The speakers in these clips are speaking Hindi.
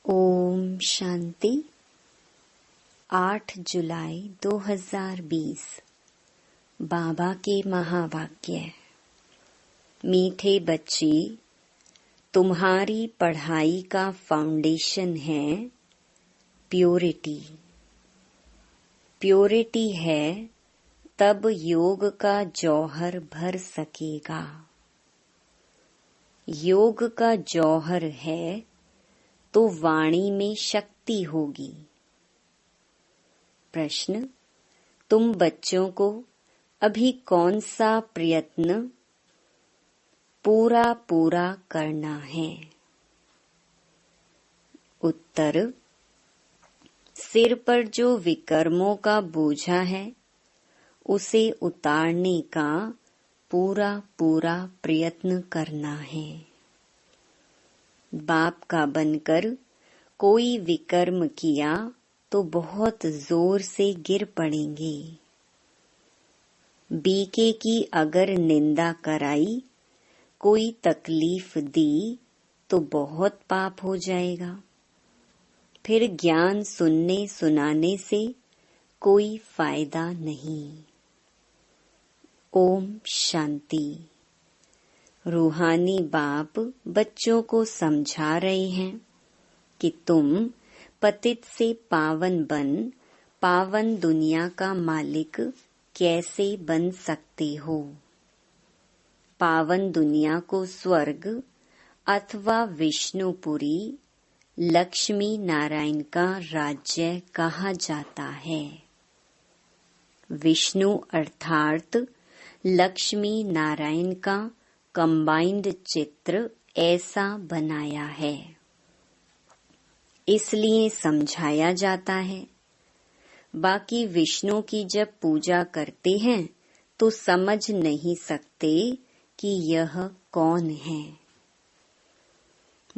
ओम शांति। 8 जुलाई 2020। बाबा के महावाक्य। मीठे बच्चे, तुम्हारी पढ़ाई का फाउंडेशन है प्योरिटी। प्योरिटी है तब योग का जौहर भर सकेगा। योग का जौहर है तो वाणी में शक्ति होगी। प्रश्न, तुम बच्चों को अभी कौन सा प्रयत्न पूरा करना है? उत्तर, सिर पर जो विकर्मों का बोझा है उसे उतारने का पूरा प्रयत्न करना है। बाप का बनकर कोई विकर्म किया तो बहुत जोर से गिर पड़ेंगे। बीके की अगर निंदा कराई, कोई तकलीफ दी तो बहुत पाप हो जाएगा। फिर ज्ञान सुनने सुनाने से कोई फायदा नहीं। ओम शांति। रूहानी बाप बच्चों को समझा रहे हैं कि तुम पतित से पावन बन पावन दुनिया का मालिक कैसे बन सकते हो। पावन दुनिया को स्वर्ग अथवा विष्णुपुरी लक्ष्मी नारायण का राज्य कहा जाता है। विष्णु अर्थात लक्ष्मी नारायण का कंबाइंड चित्र ऐसा बनाया है, इसलिए समझाया जाता है। बाकी विष्णु की जब पूजा करते हैं तो समझ नहीं सकते कि यह कौन है।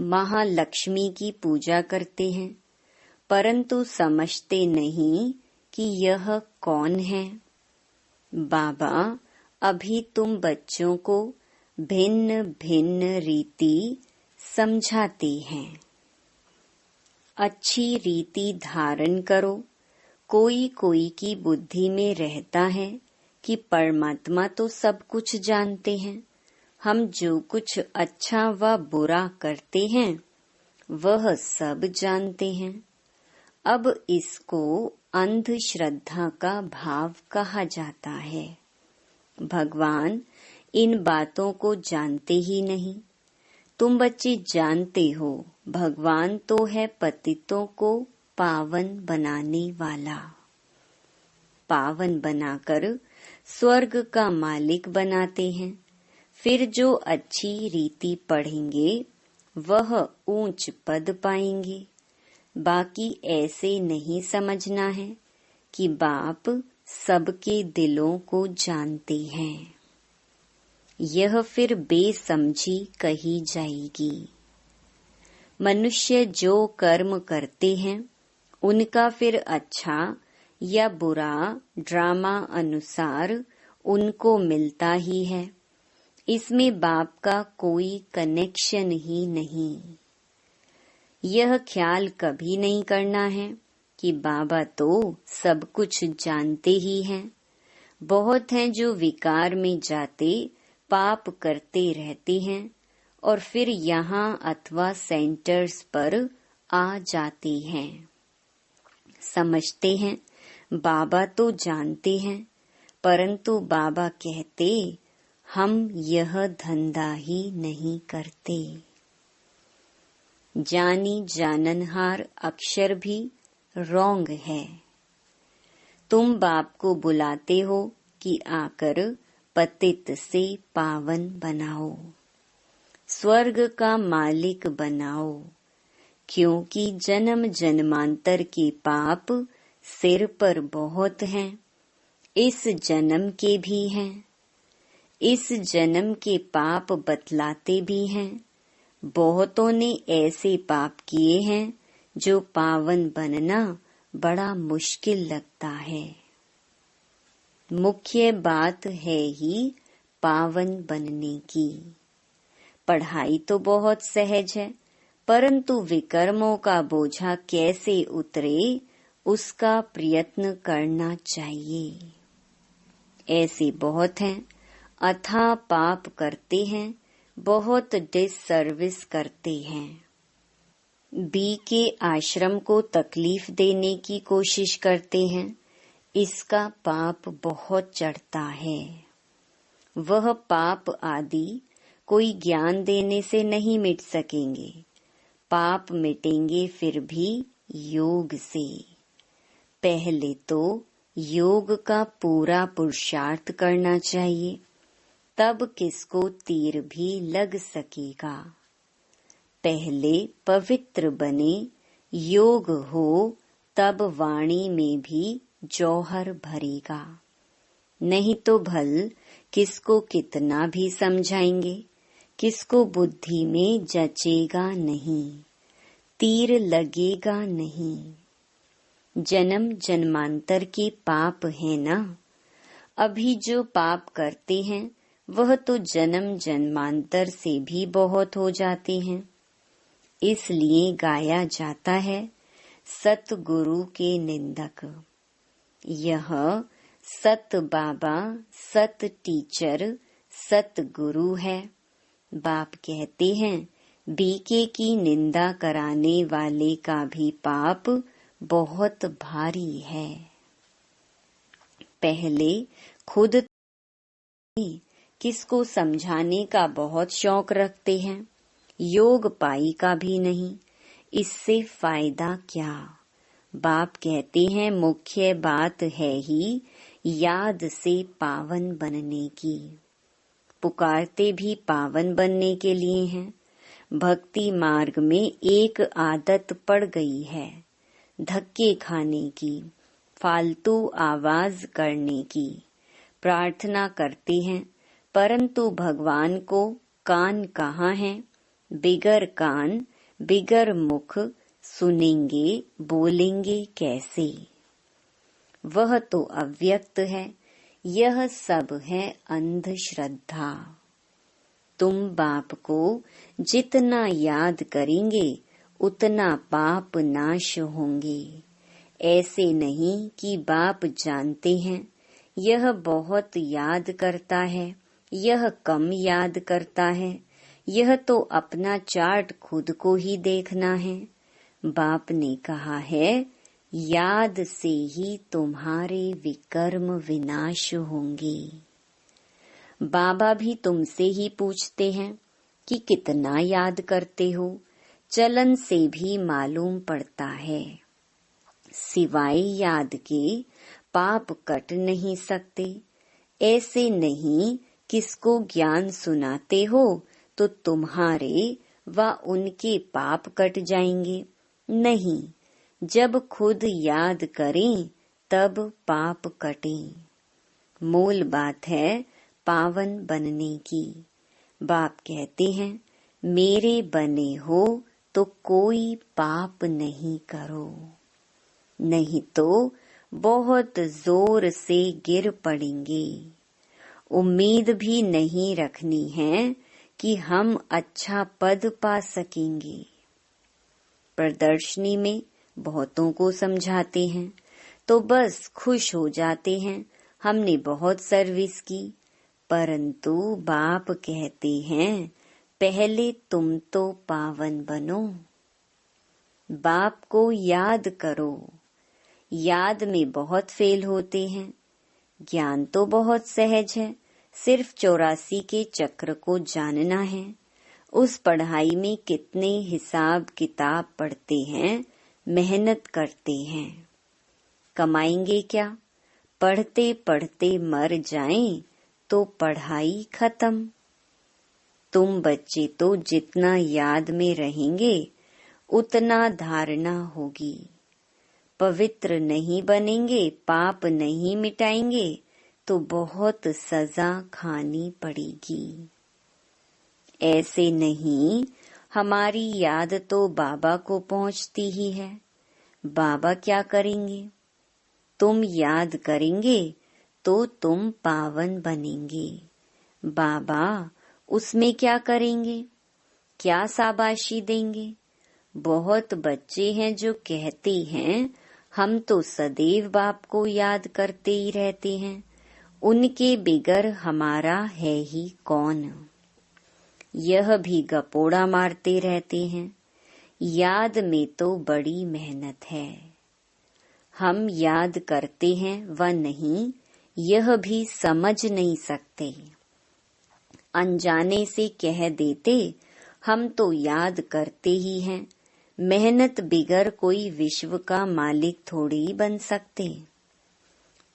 महालक्ष्मी की पूजा करते हैं परंतु समझते नहीं कि यह कौन है। बाबा अभी तुम बच्चों को भिन्न भिन्न रीति समझाते हैं। अच्छी रीति धारण करो। कोई कोई की बुद्धि में रहता है कि परमात्मा तो सब कुछ जानते हैं, हम जो कुछ अच्छा व बुरा करते हैं वह सब जानते हैं। अब इसको अंधश्रद्धा का भाव कहा जाता है। भगवान इन बातों को जानते ही नहीं। तुम बच्चे जानते हो भगवान तो है पतितों को पावन बनाने वाला। पावन बनाकर स्वर्ग का मालिक बनाते हैं। फिर जो अच्छी रीति पढ़ेंगे वह ऊंच पद पाएंगे। बाकी ऐसे नहीं समझना है कि बाप सबके दिलों को जानते हैं। यह फिर बेसमझी कही जाएगी। मनुष्य जो कर्म करते हैं उनका फिर अच्छा या बुरा ड्रामा अनुसार उनको मिलता ही है। इसमें बाप का कोई कनेक्शन ही नहीं। यह ख्याल कभी नहीं करना है कि बाबा तो सब कुछ जानते ही हैं। बहुत हैं जो विकार में जाते पाप करते रहते हैं और फिर यहाँ अथवा सेंटर्स पर आ जाते हैं। समझते हैं बाबा तो जानते हैं परंतु बाबा कहते हम यह धंधा ही नहीं करते। जानी जाननहार अक्षर भी रॉन्ग है। तुम बाप को बुलाते हो कि आकर पतित से पावन बनाओ, स्वर्ग का मालिक बनाओ, क्योंकि जन्म जन्मांतर के पाप सिर पर बहुत हैं। इस जन्म के भी हैं। इस जन्म के पाप बतलाते भी हैं। बहुतों ने ऐसे पाप किए हैं जो पावन बनना बड़ा मुश्किल लगता है। मुख्य बात है ही पावन बनने की। पढ़ाई तो बहुत सहज है परंतु विकर्मों का बोझा कैसे उतरे, उसका प्रयत्न करना चाहिए। ऐसे बहुत हैं, अथाह पाप करते हैं, बहुत डिससर्विस करते हैं। बी के आश्रम को तकलीफ देने की कोशिश करते हैं, इसका पाप बहुत चढ़ता है। वह पाप आदि कोई ज्ञान देने से नहीं मिट सकेंगे। पाप मिटेंगे फिर भी योग से। पहले तो योग का पूरा पुरुषार्थ करना चाहिए, तब किसको तीर भी लग सकेगा। पहले पवित्र बने, योग हो, तब वाणी में भी जौहर भरेगा। नहीं तो भल किसको कितना भी समझाएंगे, किसको बुद्धि में जचेगा नहीं, तीर लगेगा नहीं। जन्म जन्मांतर के पाप है ना। अभी जो पाप करते हैं वह तो जन्म जन्मांतर से भी बहुत हो जाते हैं। इसलिए गाया जाता है, सतगुरु के निंदक। यह सत बाबा, सत टीचर, सतगुरु है। बाप कहते हैं, बीके की निंदा कराने वाले का भी पाप बहुत भारी है। पहले खुद किसको समझाने का बहुत शौक रखते हैं, योग पाई का भी नहीं। इससे फायदा क्या। बाप कहते हैं, मुख्य बात है ही याद से पावन बनने की। पुकारते भी पावन बनने के लिए हैं। भक्ति मार्ग में एक आदत पड़ गई है, धक्के खाने की, फालतू आवाज करने की। प्रार्थना करते हैं, परंतु भगवान को कान कहाँ हैं। बिगर कान, बिगर मुख, सुनेंगे बोलेंगे कैसे। वह तो अव्यक्त है। यह सब है अंधश्रद्धा। तुम बाप को जितना याद करेंगे उतना पाप नाश होंगे। ऐसे नहीं कि बाप जानते हैं, यह बहुत याद करता है, यह कम याद करता है। यह तो अपना चार्ट खुद को ही देखना है। बाप ने कहा है, याद से ही तुम्हारे विकर्म विनाश होंगे। बाबा भी तुमसे ही पूछते हैं कि कितना याद करते हो। चलन से भी मालूम पड़ता है। सिवाय याद के पाप कट नहीं सकते। ऐसे नहीं किसको ज्ञान सुनाते हो तो तुम्हारे व उनके पाप कट जाएंगे। नहीं, जब खुद याद करें तब पाप कटें। मूल बात है पावन बनने की। बाप कहते हैं, मेरे बने हो तो कोई पाप नहीं करो, नहीं तो बहुत जोर से गिर पड़ेंगे। उम्मीद भी नहीं रखनी है कि हम अच्छा पद पा सकेंगे। प्रदर्शनी में बहुतों को समझाते हैं तो बस खुश हो जाते हैं, हमने बहुत सर्विस की। परंतु बाप कहते हैं, पहले तुम तो पावन बनो। बाप को याद करो। याद में बहुत फेल होते हैं। ज्ञान तो बहुत सहज है, सिर्फ 84 के चक्र को जानना है। उस पढ़ाई में कितने हिसाब किताब पढ़ते हैं, मेहनत करते हैं। कमाएंगे क्या। पढ़ते पढ़ते मर जाएं तो पढ़ाई खत्म। तुम बच्चे तो जितना याद में रहेंगे उतना धारणा होगी। पवित्र नहीं बनेंगे, पाप नहीं मिटाएंगे तो बहुत सजा खानी पड़ेगी। ऐसे नहीं, हमारी याद तो बाबा को पहुंचती ही है। बाबा क्या करेंगे। तुम याद करेंगे तो तुम पावन बनेंगे। बाबा उसमें क्या करेंगे, क्या शाबाशी देंगे। बहुत बच्चे हैं जो कहते हैं हम तो सदैव बाप को याद करते ही रहते हैं, उनके बिगर हमारा है ही कौन। यह भी गपोड़ा मारते रहते हैं। याद में तो बड़ी मेहनत है। हम याद करते हैं व नहीं, यह भी समझ नहीं सकते। अनजाने से कह देते हम तो याद करते ही हैं, मेहनत बिगर कोई विश्व का मालिक थोड़ी बन सकते।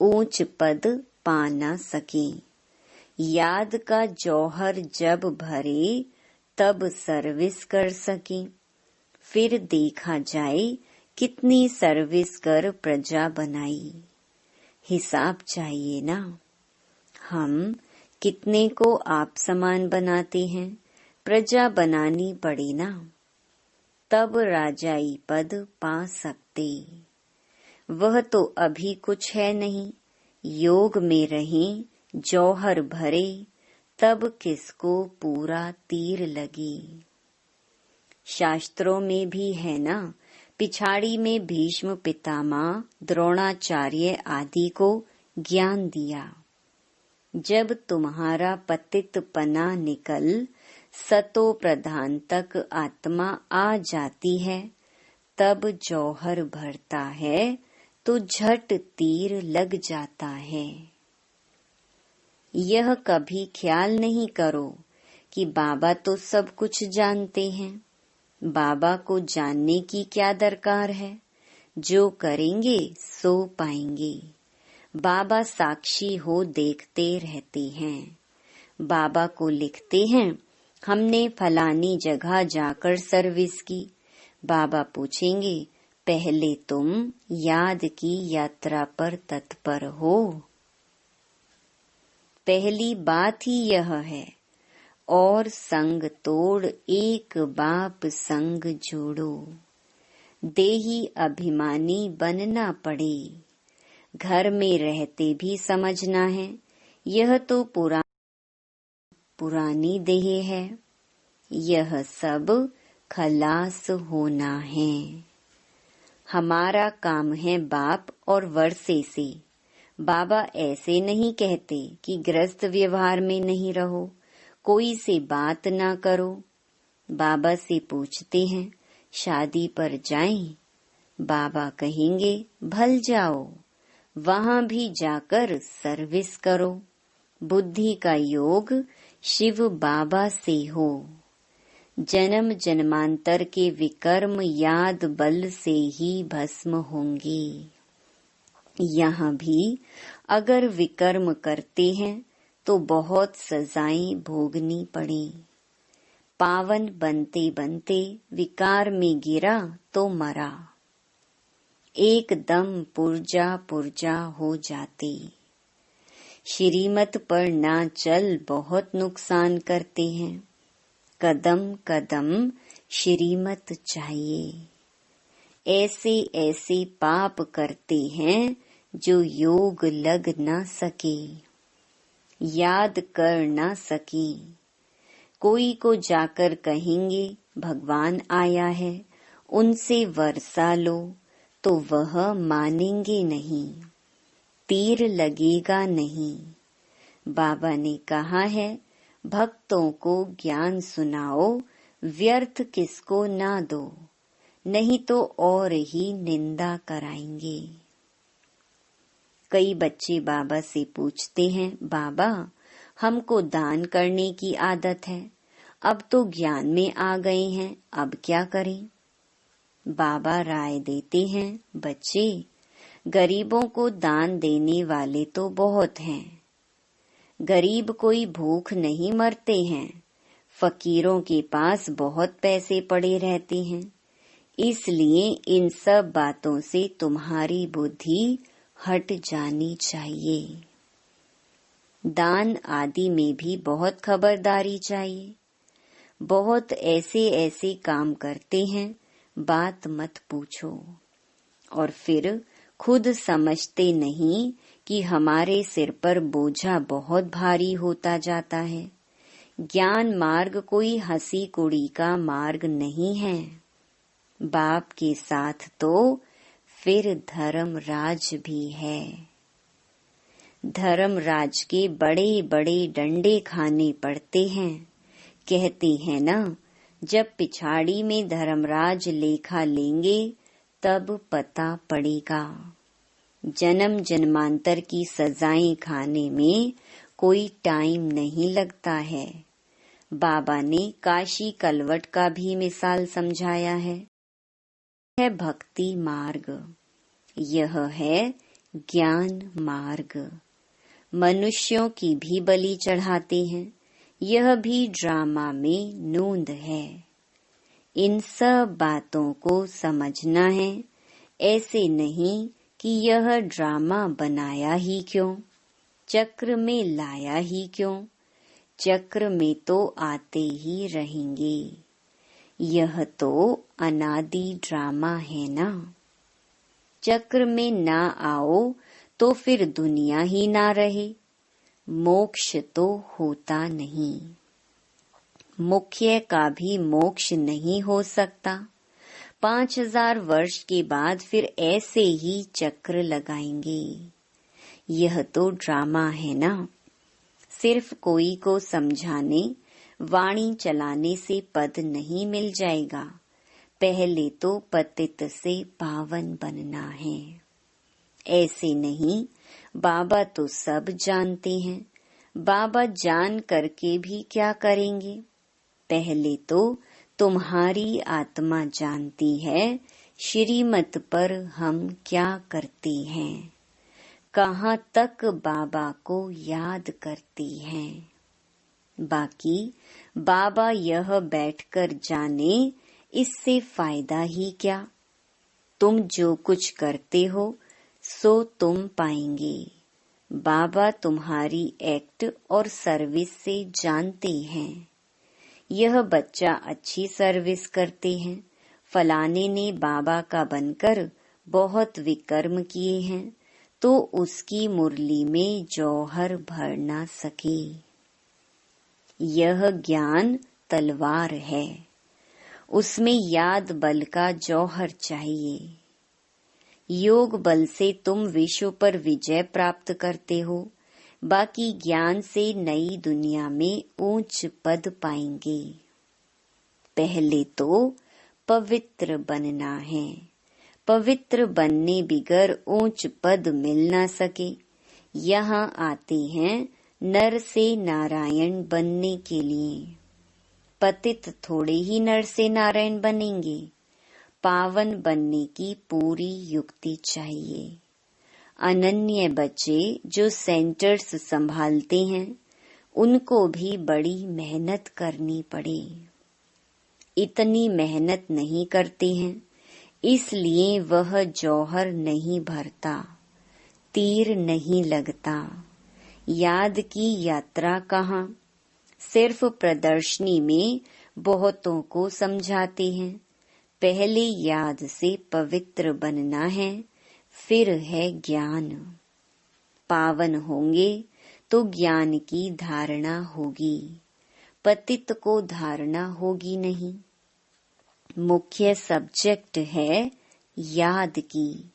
ऊंच पद पा न सके, याद का जौहर जब भरे तब सर्विस कर सके। फिर देखा जाए कितनी सर्विस कर प्रजा बनाई। हिसाब चाहिए ना। हम कितने को आप समान बनाते हैं, प्रजा बनानी पड़ी ना, तब राजाई पद पा सकते। वह तो अभी कुछ है नहीं। योग में रहें, जौहर भरे, तब किसको पूरा तीर लगी। शास्त्रों में भी है ना, पिछाड़ी में भीष्म पितामह, द्रोणाचार्य आदि को ज्ञान दिया। जब तुम्हारा पतित पना निकल सतो प्रधान तक आत्मा आ जाती है, तब जौहर भरता है तो झट तीर लग जाता है। यह कभी ख्याल नहीं करो कि बाबा तो सब कुछ जानते हैं। बाबा को जानने की क्या दरकार है, जो करेंगे सो पाएंगे। बाबा साक्षी हो देखते रहते हैं। बाबा को लिखते हैं हमने फलानी जगह जाकर सर्विस की। बाबा पूछेंगे पहले तुम याद की यात्रा पर तत्पर हो। पहली बात ही यह है, और संग तोड़ एक बाप संग जोड़ो। देही अभिमानी बनना पड़े। घर में रहते भी समझना है, यह तो पुरानी देह है। यह सब खलास होना है। हमारा काम है बाप और वर्षे से। बाबा ऐसे नहीं कहते कि गृहस्थ व्यवहार में नहीं रहो, कोई से बात ना करो। बाबा से पूछते हैं शादी पर जाएं? बाबा कहेंगे भल जाओ, वहां भी जाकर सर्विस करो। बुद्धि का योग शिव बाबा से हो। जन्म जन्मांतर के विकर्म याद बल से ही भस्म होंगे। यहाँ भी अगर विकर्म करते हैं तो बहुत सजाएं भोगनी पड़ी। पावन बनते बनते विकार में गिरा तो मरा। एकदम पुर्जा पुर्जा हो जाते। श्रीमत पर ना चल बहुत नुकसान करते हैं। कदम कदम श्रीमत चाहिए। ऐसे ऐसे पाप करते हैं जो योग लग ना सके, याद कर ना सके। कोई को जाकर कहेंगे भगवान आया है, उनसे वर्षा लो, तो वह मानेंगे नहीं, तीर लगेगा नहीं। बाबा ने कहा है भक्तों को ज्ञान सुनाओ, व्यर्थ किसको ना दो, नहीं तो और ही निंदा कराएंगे। कई बच्चे बाबा से पूछते हैं बाबा हमको दान करने की आदत है, अब तो ज्ञान में आ गए हैं, अब क्या करें? बाबा राय देते हैं बच्चे, गरीबों को दान देने वाले तो बहुत हैं। गरीब कोई भूख नहीं मरते हैं। फकीरों के पास बहुत पैसे पड़े रहते हैं। इसलिए इन सब बातों से तुम्हारी बुद्धि हट जानी चाहिए। दान आदि में भी बहुत खबरदारी चाहिए। बहुत ऐसे ऐसे काम करते हैं, बात मत पूछो। और फिर खुद समझते नहीं कि हमारे सिर पर बोझा बहुत भारी होता जाता है। ज्ञान मार्ग कोई हंसी कुड़ी का मार्ग नहीं है। बाप के साथ तो फिर धर्मराज भी है। धर्मराज के बड़े बड़े डंडे खाने पड़ते हैं। कहते हैं ना, जब पिछाड़ी में धर्मराज लेखा लेंगे तब पता पड़ेगा। जन्म जन्मांतर की सजाएं खाने में कोई टाइम नहीं लगता है। बाबा ने काशी कलवट का भी मिसाल समझाया है। यह भक्ति मार्ग, यह है ज्ञान मार्ग। मनुष्यों की भी बलि चढ़ाते हैं, यह भी ड्रामा में नोंद है। इन सब बातों को समझना है। ऐसे नहीं कि यह ड्रामा बनाया ही क्यों, चक्र में लाया ही क्यों। चक्र में तो आते ही रहेंगे। यह तो अनादि ड्रामा है ना। चक्र में ना आओ तो फिर दुनिया ही ना रहे। मोक्ष तो होता नहीं। मुख्य का भी मोक्ष नहीं हो सकता। 5000 वर्ष के बाद फिर ऐसे ही चक्र लगाएंगे। यह तो ड्रामा है ना। सिर्फ कोई को समझाने, वाणी चलाने से पद नहीं मिल जाएगा। पहले तो पतित से पावन बनना है। ऐसे नहीं, बाबा तो सब जानते हैं। बाबा जान करके भी क्या करेंगे। पहले तो तुम्हारी आत्मा जानती है श्रीमत पर हम क्या करते हैं, कहाँ तक बाबा को याद करती हैं। बाकी बाबा यह बैठकर जाने, इससे फायदा ही क्या। तुम जो कुछ करते हो सो तुम पाएंगे। बाबा तुम्हारी एक्ट और सर्विस से जानते हैं। यह बच्चा अच्छी सर्विस करते हैं। फलाने ने बाबा का बनकर बहुत विकर्म किए हैं, तो उसकी मुरली में जौहर भर ना सके। यह ज्ञान तलवार है, उसमें याद बल का जौहर चाहिए। योग बल से तुम विश्व पर विजय प्राप्त करते हो। बाकी ज्ञान से नई दुनिया में ऊंच पद पाएंगे। पहले तो पवित्र बनना है। पवित्र बनने बिगर ऊंच पद मिल ना सके। यहाँ आते हैं नर से नारायण बनने के लिए। पतित थोड़े ही नर से नारायण बनेंगे। पावन बनने की पूरी युक्ति चाहिए। अनन्य बच्चे जो सेंटर्स संभालते हैं, उनको भी बड़ी मेहनत करनी पड़े। इतनी मेहनत नहीं करते हैं, इसलिए वह जौहर नहीं भरता, तीर नहीं लगता। याद की यात्रा कहाँ। सिर्फ प्रदर्शनी में बहुतों को समझाते हैं। पहले याद से पवित्र बनना है, फिर है ज्ञान। पावन होंगे तो ज्ञान की धारणा होगी। पतित को धारणा होगी नहीं। मुख्य सब्जेक्ट है याद की।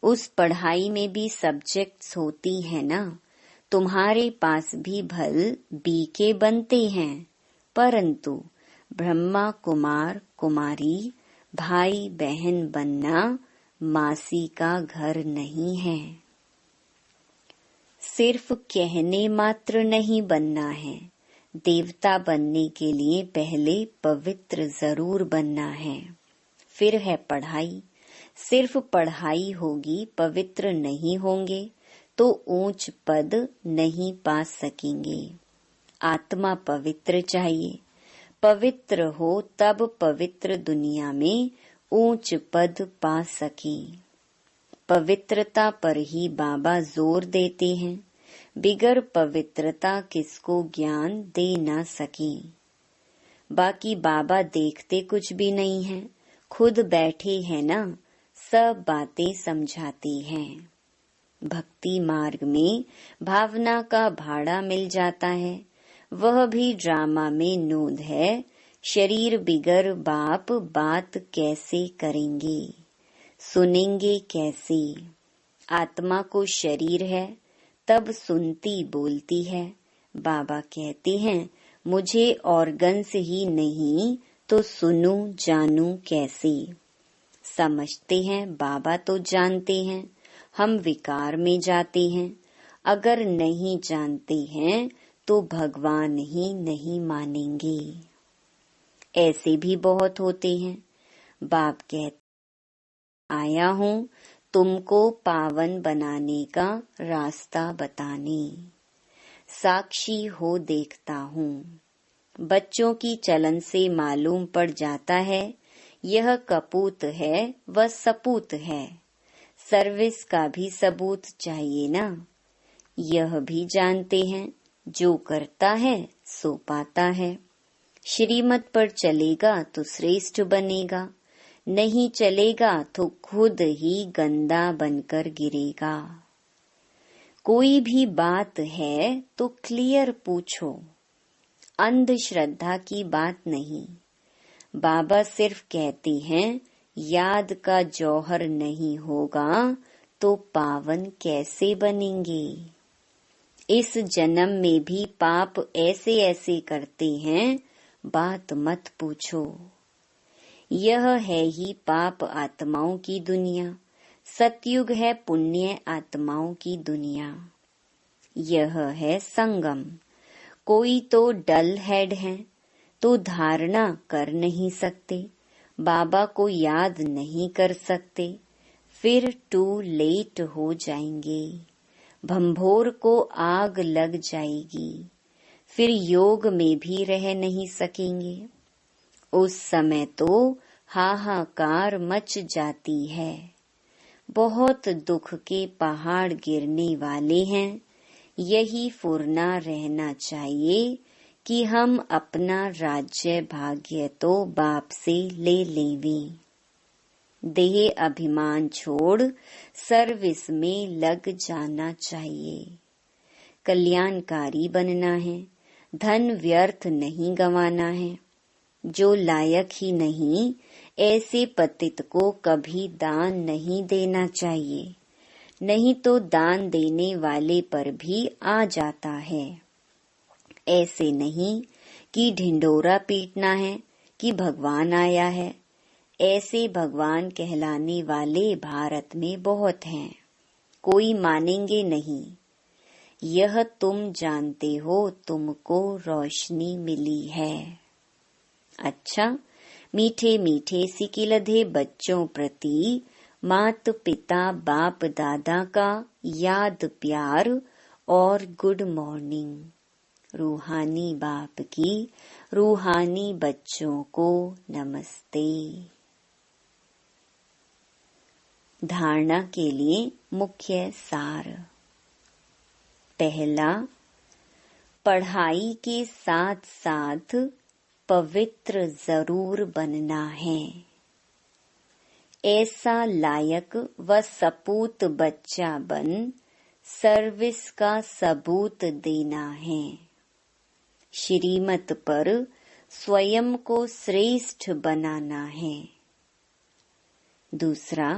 उस पढ़ाई में भी सब्जेक्ट्स होती है ना। तुम्हारे पास भी भल बीके बनते हैं, परंतु ब्रह्मा कुमार कुमारी भाई बहन बनना मासी का घर नहीं है। सिर्फ कहने मात्र नहीं बनना है। देवता बनने के लिए पहले पवित्र जरूर बनना है। फिर है पढ़ाई। सिर्फ पढ़ाई होगी, पवित्र नहीं होंगे तो ऊंच पद नहीं पा सकेंगे। आत्मा पवित्र चाहिए। पवित्र हो तब पवित्र दुनिया में ऊंच पद पा सके। पवित्रता पर ही बाबा जोर देते हैं। बिगर पवित्रता किसको ज्ञान दे ना सके। बाकी बाबा देखते कुछ भी नहीं है, खुद बैठे हैं ना, सब बातें समझाती हैं। भक्ति मार्ग में भावना का भाड़ा मिल जाता है। वह भी ड्रामा में नोंद है शरीर बिगर बाप बात कैसे करेंगे, सुनेंगे कैसे। आत्मा को शरीर है तब सुनती बोलती है। बाबा कहते हैं मुझे ऑर्गन्स ही नहीं तो सुनूं जानूं कैसे। समझते हैं बाबा तो जानते हैं, हम विकार में जाते हैं। अगर नहीं जानते हैं तो भगवान ही नहीं मानेंगे। ऐसे भी बहुत होते हैं। बाप कहते आया हूँ तुमको पावन बनाने का रास्ता बताने, साक्षी हो देखता हूँ। बच्चों की चलन से मालूम पड़ जाता है यह कपूत है वह सपूत है। सर्विस का भी सबूत चाहिए ना। यह भी जानते हैं जो करता है सो पाता है। श्रीमत पर चलेगा तो श्रेष्ठ बनेगा, नहीं चलेगा तो खुद ही गंदा बनकर गिरेगा। कोई भी बात है तो क्लियर पूछो, अंधश्रद्धा की बात नहीं। बाबा सिर्फ कहते हैं याद का जौहर नहीं होगा तो पावन कैसे बनेंगे। इस जन्म में भी पाप ऐसे ऐसे करते हैं, बात मत पूछो। यह है ही पाप आत्माओं की दुनिया, सतयुग है पुण्य आत्माओं की दुनिया। यह है संगम। कोई तो डल हेड है तो धारणा कर नहीं सकते, बाबा को याद नहीं कर सकते, फिर टू लेट हो जाएंगे। भंभोर को आग लग जाएगी, फिर योग में भी रह नहीं सकेंगे। उस समय तो हाहाकार मच जाती है। बहुत दुख के पहाड़ गिरने वाले हैं। यही फुरना रहना चाहिए कि हम अपना राज्य भाग्य तो बाप से ले लेवें। देह अभिमान छोड़ सर्विस में लग जाना चाहिए। कल्याणकारी बनना है, धन व्यर्थ नहीं गंवाना है। जो लायक ही नहीं ऐसे पतित को कभी दान नहीं देना चाहिए, नहीं तो दान देने वाले पर भी आ जाता है। ऐसे नहीं कि ढिंढोरा पीटना है कि भगवान आया है। ऐसे भगवान कहलाने वाले भारत में बहुत हैं, कोई मानेंगे नहीं। यह तुम जानते हो तुमको रोशनी मिली है। अच्छा, मीठे मीठे सिकिलधे बच्चों प्रति मात पिता बाप दादा का याद प्यार और गुड मॉर्निंग। रूहानी बाप की रूहानी बच्चों को नमस्ते। धारणा के लिए मुख्य सार। पहला, पढ़ाई के साथ साथ पवित्र जरूर बनना है। ऐसा लायक व सपूत बच्चा बन सर्विस का सबूत देना है। श्रीमत पर स्वयं को श्रेष्ठ बनाना है। दूसरा,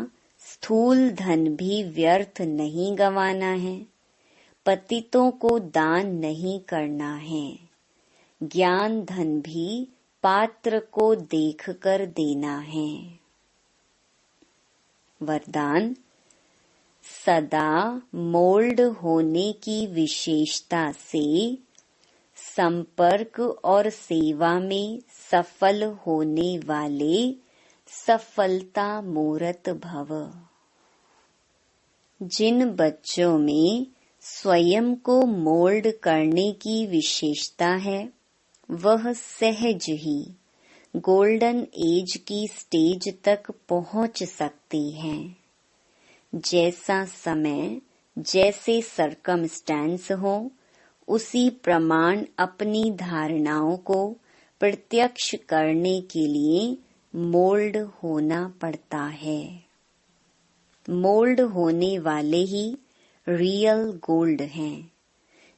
स्थूल धन भी व्यर्थ नहीं गंवाना है। पतितों को दान नहीं करना है। ज्ञान धन भी पात्र को देखकर देना है। वरदान, सदा मोल्ड होने की विशेषता से संपर्क और सेवा में सफल होने वाले सफलता मूर्त भव। जिन बच्चों में स्वयं को मोल्ड करने की विशेषता है वह सहज ही गोल्डन एज की स्टेज तक पहुंच सकते हैं। जैसा समय, जैसे सरकमस्टेंस हो, उसी प्रमाण अपनी धारणाओं को प्रत्यक्ष करने के लिए मोल्ड होना पड़ता है। मोल्ड होने वाले ही रियल गोल्ड हैं।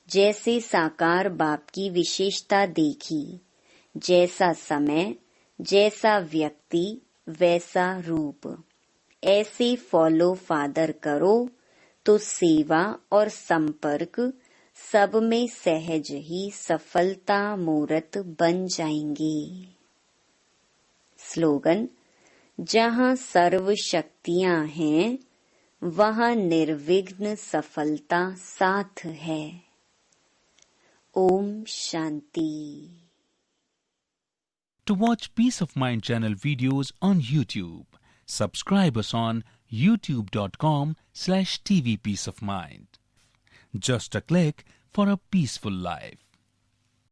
जैसे साकार बाप की विशेषता देखी जैसा समय, जैसा व्यक्ति, वैसा रूप। ऐसे फॉलो फादर करो तो सेवा और संपर्क सब में सहज ही सफलता मूर्त बन जाएंगे। स्लोगन: जहाँ सर्व शक्तियाँ हैं, वहाँ निर्विघ्न सफलता साथ है। Om Shanti. To watch Peace of Mind channel videos on YouTube, subscribe us on youtube.com/tvpeaceofmind. Just a click for a peaceful life.